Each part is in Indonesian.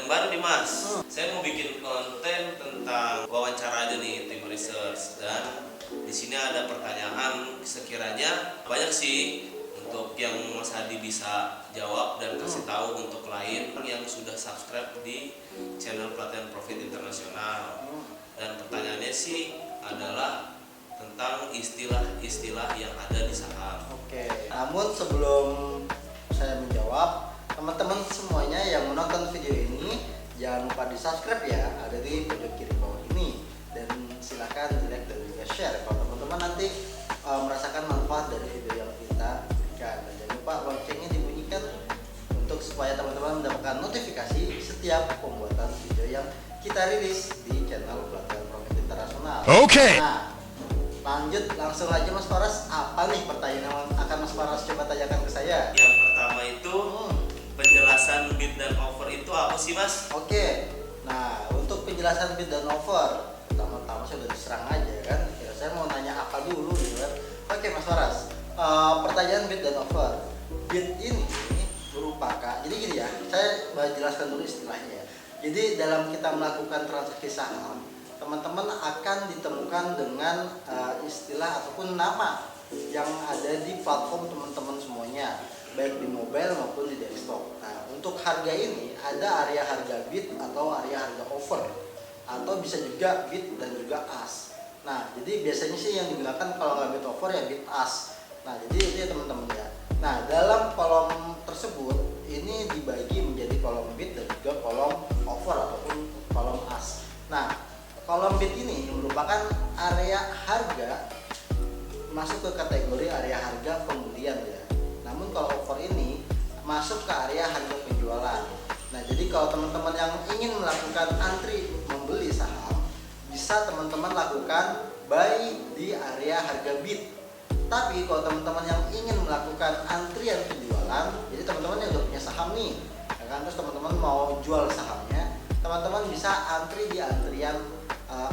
yang baru nih Mas. Saya mau bikin konten tentang wawancara aja nih tim research, dan di sini ada pertanyaan sekiranya banyak sih untuk yang Mas Hadi bisa jawab dan kasih tahu untuk klien yang sudah subscribe di channel Pelatihan Profit Internasional. Dan pertanyaannya sih adalah tentang istilah-istilah yang ada di saham. Oke, namun sebelum saya menjawab, teman-teman semuanya yang menonton video ini jangan lupa di subscribe ya, ada di pojok kiri bawah ini, dan silahkan di like dan juga share kalau teman-teman nanti merasakan manfaat dari video yang kita berikan. Dan jangan lupa loncengnya dibunyikan untuk supaya teman-teman mendapatkan notifikasi setiap pembuatan video yang kita rilis di channel Pelatihan Profit Internasional. Oke. Nah, lanjut langsung aja Mas Faras, apa nih pertanyaan yang akan Mas Faras coba tanyakan ke saya? Yang pertama itu penjelasan bid dan offer itu apa sih Mas? Oke, nah untuk penjelasan bid dan offer, pertama-tama saya udah diserang aja kan, kira saya mau nanya apa dulu gitu kan. Oke Mas Faras, pertanyaan bid dan offer. Bid ini merupakan, jadi gini ya, saya jelaskan dulu istilahnya ya. Jadi dalam kita melakukan transaksi saham, teman-teman akan ditemukan dengan istilah ataupun nama yang ada di platform teman-teman semuanya, baik di mobile maupun di desktop. Nah, untuk harga ini ada area harga bid atau area harga offer, atau bisa juga bid dan juga ask. Nah, jadi biasanya sih yang digunakan kalau nggak bid offer ya bid ask. Nah, jadi itu ya teman-teman ya. Nah, dalam kolom tersebut ini dibagi menjadi kolom bid dan juga kolom offer ataupun kolom ask. Nah, kolom bid ini merupakan area harga masuk ke kategori area harga pembelian ya. Namun kalau offer ini masuk ke area harga penjualan. Nah, jadi kalau teman-teman yang ingin melakukan antri membeli saham, bisa teman-teman lakukan buy di area harga bid. Tapi kalau teman-teman yang ingin melakukan antrian penjualan, jadi teman-teman yang udah punya saham nih, ya kan, terus teman-teman mau jual sahamnya, teman-teman bisa antri di antrian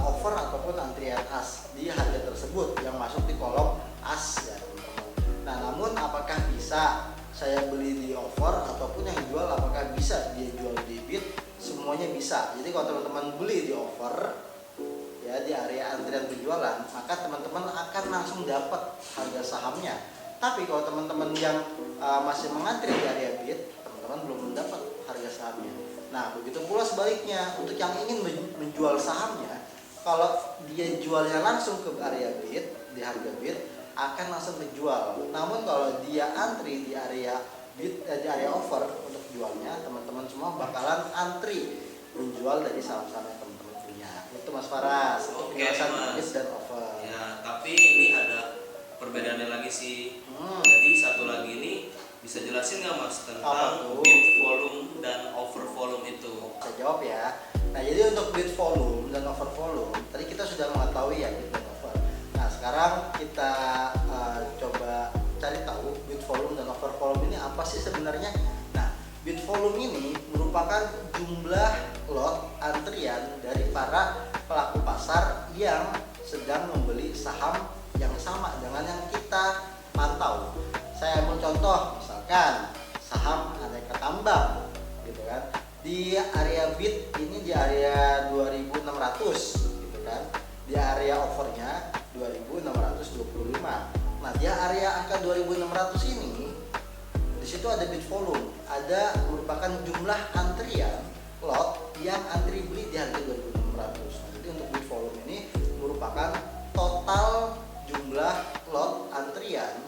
offer ataupun antrian ask di harga tersebut yang masuk di kolom ask ya teman-teman. Nah, namun apakah bisa saya beli di offer ataupun yang jual apakah bisa dia jual di bid? Semuanya bisa. Jadi kalau teman-teman beli di offer ya di area antrian penjualan, maka teman-teman akan langsung dapat harga sahamnya. Tapi kalau teman-teman yang masih mengantri di area bid, teman-teman belum mendapat harga sahamnya. Nah, begitu pula sebaliknya untuk yang ingin menjual sahamnya, kalau dia jualnya langsung ke area bid, di harga bid, akan langsung dijual. Namun kalau dia antri di area bid, di area offer untuk jualnya, teman-teman semua bakalan antri menjual dari saham-saham yang teman-teman punya. Itu Mas Faras, untuk penjelasan bid dan offer. Ya, tapi ini ada perbedaannya lagi sih. Jadi satu lagi ini bisa jelasin nggak Mas tentang bid volume dan offer volume itu? Saya jawab ya. Nah, jadi untuk bid volume dan offer volume tadi kita sudah mengetahui ya bid dan offer. Nah, sekarang kita coba cari tahu bid volume dan offer volume ini apa sih sebenarnya. Nah, bid volume ini merupakan jumlah lot antrian dari para pelaku pasar yang sedang membeli saham yang sama dengan yang kita pantau. Saya ambil contoh, misalkan saham Aneka Tambang gitu kan. Di area bid ini di area 2600 gitu kan. Di area offernya 2625. Nah, di area angka 2600 ini di situ ada bid volume, ada merupakan jumlah antrian lot yang antri beli di harga 2600. Nah, jadi untuk bid volume ini merupakan total jumlah lot antrian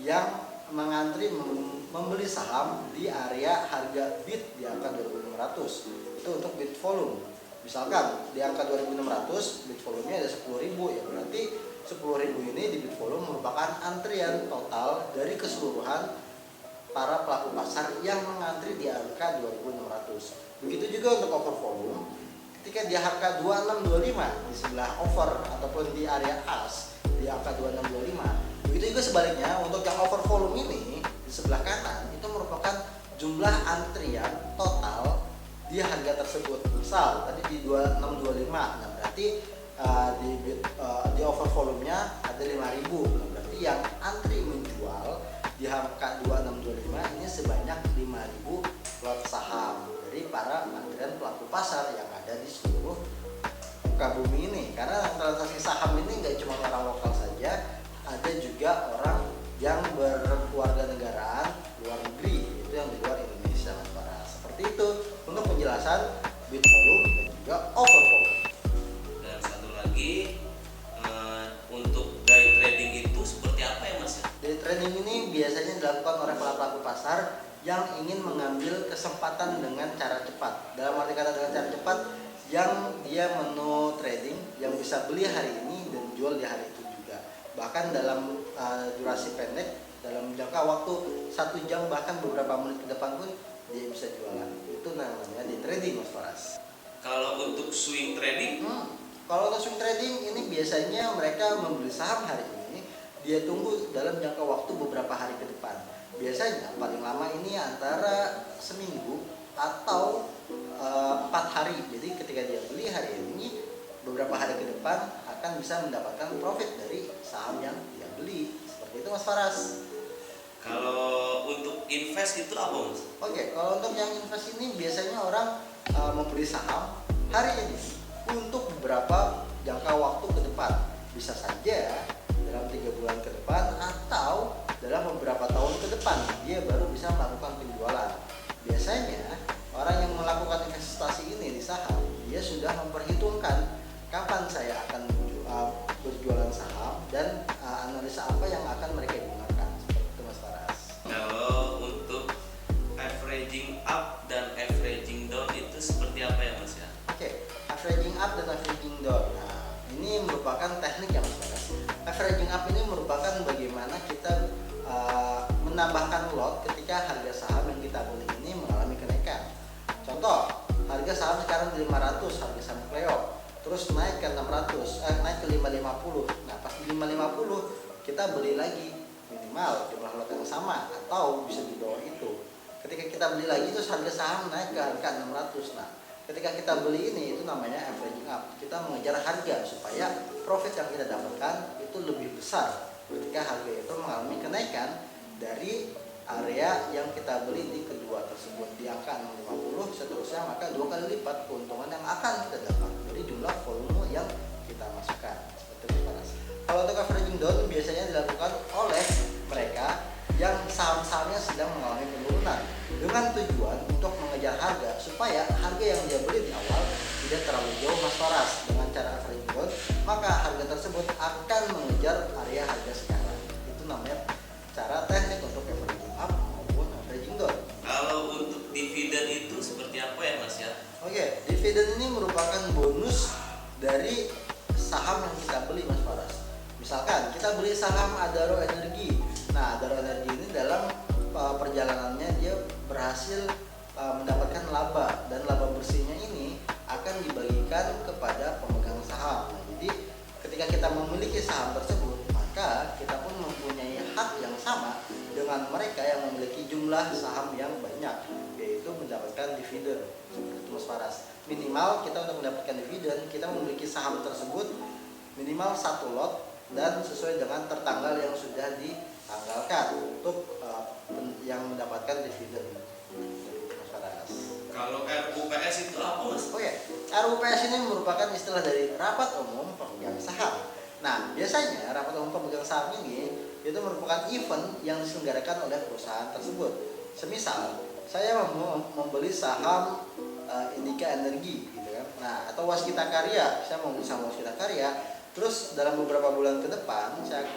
yang mengantri membeli saham di area harga bid di angka 2600. Itu untuk bid volume. Misalkan di angka 2600 bid volumenya ada 10.000 ya, berarti 10.000 ini di bid volume merupakan antrian total dari keseluruhan para pelaku pasar yang mengantri di angka 2600. Begitu juga untuk offer volume. Ketika di harga 2625 di sebelah offer ataupun di area ask di angka 2625. Begitu juga sebaliknya untuk yang over volume ini di sebelah kanan itu merupakan jumlah antrian total di harga tersebut. Misal tadi di 2625, nah berarti di over volumenya ada 5.000. Nah, berarti yang antri menjual di angka 2625 ini sebanyak 5.000 lot saham dari para antrian muka bumi ini, karena transaksi saham ini nggak cuma orang lokal saja, ada juga orang yang berkeluarga negaraan luar negeri, itu yang di luar Indonesia Mas Faras. Seperti itu untuk penjelasan bid volume dan juga over volume. Dan satu lagi, untuk day trading itu seperti apa ya Mas? Day trading ini biasanya dilakukan oleh para pelaku pasar yang ingin mengambil kesempatan dengan cara cepat. Dalam arti kata dengan cara cepat, yang dia menu trading yang bisa beli hari ini dan jual di hari itu juga. Bahkan dalam durasi pendek, dalam jangka waktu 1 jam bahkan beberapa menit ke depan pun dia bisa jualan. Itu namanya day trading Mas Faras. Kalau untuk swing trading, Kalau untuk swing trading ini biasanya mereka membeli saham hari ini, dia tunggu dalam jangka waktu beberapa hari ke depan. Biasanya paling lama ini antara seminggu atau 4 hari. Jadi ketika dia beli hari ini, beberapa hari ke depan akan bisa mendapatkan profit dari saham yang dia beli. Seperti itu Mas Faras. kalau untuk invest itu apa Mas? Oke, kalau untuk yang invest ini biasanya orang membeli saham hari ini untuk beberapa jangka waktu ke depan. Bisa saja dalam 3 bulan ke depan atau dalam beberapa tahun ke depan dia baru bisa melakukan penjualan. Biasanya orang yang melakukan investasi ini di saham, dia sudah memperhitungkan kapan saya akan berjualan saham dan analisa apa yang akan mereka gunakan. Seperti itu Mas Faras. Kalau untuk averaging up dan averaging down itu seperti apa ya Mas ya? Oke, averaging up dan averaging down. Nah, ini merupakan teknik yang Mas Faras. Averaging up ini merupakan bagaimana kita menambahkan lot ketika harga saham yang kita beli ini mengalami kenaikan. Contoh, harga saham sekarang di 500, harga saham Cleo, terus naik ke 600, naik ke 550. Nah, pas di 550 kita beli lagi, minimal jumlah lot yang sama atau bisa di bawah itu. Ketika kita beli lagi terus harga saham naik ke harga 600. Nah, ketika kita beli ini itu namanya averaging up. Kita mengejar harga supaya profit yang kita dapatkan itu lebih besar ketika harga itu mengalami kenaikan dari area yang kita beli di kedua tersebut di angka 650 seterusnya, maka 2 kali lipat keuntungan yang akan kita dapat dari jumlah volume yang kita masukkan. Seperti itu Mas. Kalau untuk averaging down biasanya dilakukan oleh mereka yang saham-sahamnya sedang mengalami penurunan dengan tujuan untuk mengejar harga supaya harga yang dia beli di awal tidak terlalu jauh Mas Faras. Dengan cara averaging down, maka harga tersebut akan mengejar area harga sekarang. Itu namanya cara teknik untuk averaging up maupun averaging down. Kalau untuk dividen itu seperti apa ya Mas ya? Oke, dividen ini merupakan bonus dari saham yang kita beli Mas Faras. Misalkan kita beli saham Adaro Energi. Nah, Adaro Energi ini dalam perjalanannya dia berhasil mendapatkan laba, dan laba bersihnya ini akan dibagikan kepada pemegang saham. Nah, jadi ketika kita memiliki saham tersebut, maka kita pun mempunyai hak yang sama dengan mereka yang memiliki jumlah saham yang banyak, yaitu mendapatkan dividen. Seperti itu Mas Faras. Minimal kita untuk mendapatkan dividen, kita memiliki saham tersebut minimal 1 lot dan sesuai dengan tertanggal yang sudah ditanggalkan untuk yang mendapatkan dividen. Mas Faras. Kalau RUPS itu apa Mas? Oh ya, RUPS ini merupakan istilah dari Rapat Umum Pemegang Saham. Nah, biasanya Rapat Umum Pemegang Saham ini itu merupakan event yang diselenggarakan oleh perusahaan tersebut. Semisal, saya mau membeli saham Indika Energi, gitu kan. Nah, atau Waskita Karya, saya mau beli saham Waskita Karya. Terus dalam beberapa bulan ke depan, saya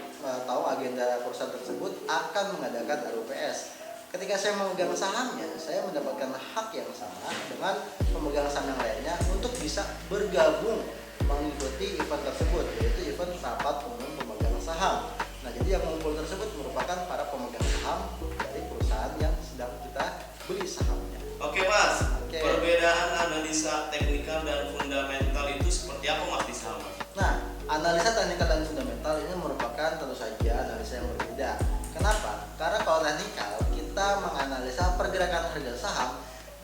tahu agenda perusahaan tersebut akan mengadakan RUPS. Ketika saya memegang sahamnya, saya mendapatkan hak yang sama dengan pemegang saham yang lainnya untuk bisa bergabung mengikuti event tersebut, yaitu event Rapat Umum Pemegang Saham. Nah, jadi yang mengumpul tersebut merupakan para pemegang saham dari perusahaan yang sedang kita beli sahamnya. Oke Mas, Oke. perbedaan analisa teknikal dan fundamental itu seperti apa Mas di saham? Nah, analisa teknikal dan fundamental ini merupakan tentu saja analisa yang berbeda. Kenapa? Karena kalau teknikal kita menganalisa pergerakan harga saham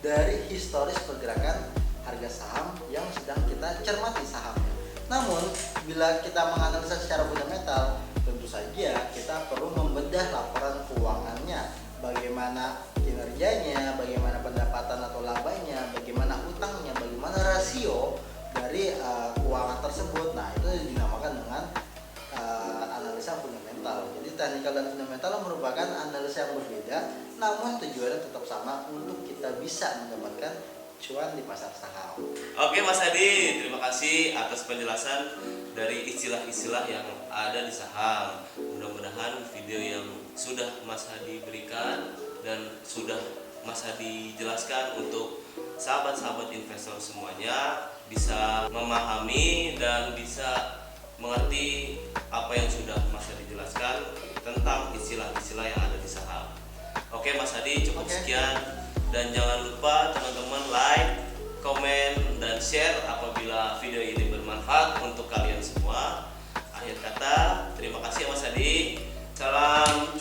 dari historis pergerakan harga saham yang sedang kita cermati sahamnya. Namun, bila kita menganalisa secara fundamental, tentu saja kita perlu membedah laporan keuangannya, bagaimana kinerjanya, bagaimana pendapatan atau labanya, bagaimana utangnya, bagaimana rasio dari keuangan teknikal dan fundamental merupakan analisa yang berbeda, namun tujuannya tetap sama untuk kita bisa mendapatkan cuan di pasar saham. Oke Mas Hadi, terima kasih atas penjelasan dari istilah-istilah yang ada di saham. Mudah-mudahan video yang sudah Mas Hadi berikan dan sudah Mas Hadi jelaskan untuk sahabat-sahabat investor semuanya bisa memahami dan bisa mengerti apa yang sudah Mas Hadi jelaskan tentang istilah-istilah yang ada di saham. Oke Mas Hadi, cukup sekian. Dan jangan lupa teman-teman like, komen, dan share apabila video ini bermanfaat untuk kalian semua. Akhir kata, terima kasih Mas Hadi. Salam